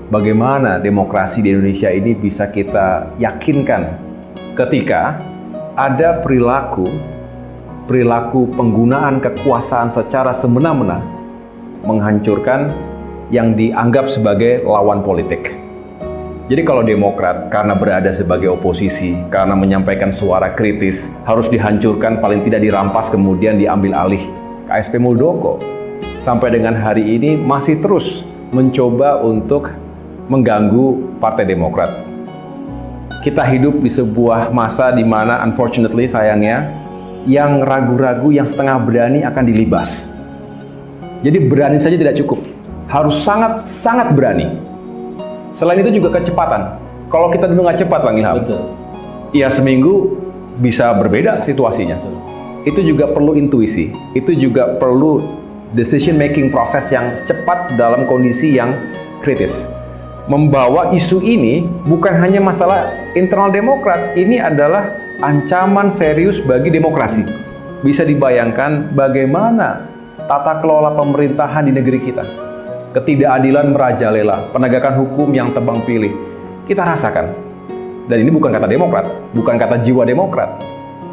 bagaimana demokrasi di Indonesia ini bisa kita yakinkan ketika ada perilaku penggunaan kekuasaan secara semena-mena menghancurkan yang dianggap sebagai lawan politik. Jadi kalau Demokrat karena berada sebagai oposisi, karena menyampaikan suara kritis, harus dihancurkan, paling tidak dirampas kemudian diambil alih. KSP Muldoko sampai dengan hari ini masih terus mencoba untuk mengganggu Partai Demokrat. Kita hidup di sebuah masa di mana unfortunately, sayangnya, yang ragu-ragu, yang setengah berani akan dilibas. Jadi berani saja tidak cukup, harus sangat berani. Selain itu juga kecepatan. Kalau kita dulu nggak cepat, Bang Ilham, ya seminggu bisa berbeda situasinya. Betul. Itu juga perlu intuisi, itu juga perlu decision making proses yang cepat dalam kondisi yang kritis. Membawa isu ini bukan hanya masalah internal Demokrat, ini adalah ancaman serius bagi demokrasi. Bisa dibayangkan bagaimana tata kelola pemerintahan di negeri kita. Ketidakadilan merajalela, penegakan hukum yang tebang pilih. Kita rasakan. Dan ini bukan kata Demokrat, bukan kata jiwa Demokrat.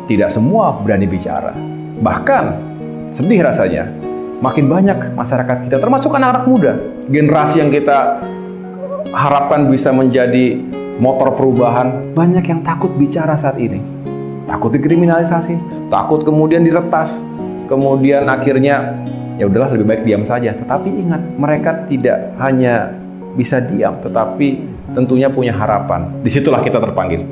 Tidak semua berani bicara. Bahkan, sedih rasanya, makin banyak masyarakat kita, termasuk anak-anak muda, generasi yang kita harapkan bisa menjadi motor perubahan, banyak yang takut bicara saat ini. Takut dikriminalisasi, takut kemudian diretas, kemudian akhirnya ya udahlah lebih baik diam saja. Tetapi ingat, mereka tidak hanya bisa diam, tetapi tentunya punya harapan. Disitulah kita terpanggil.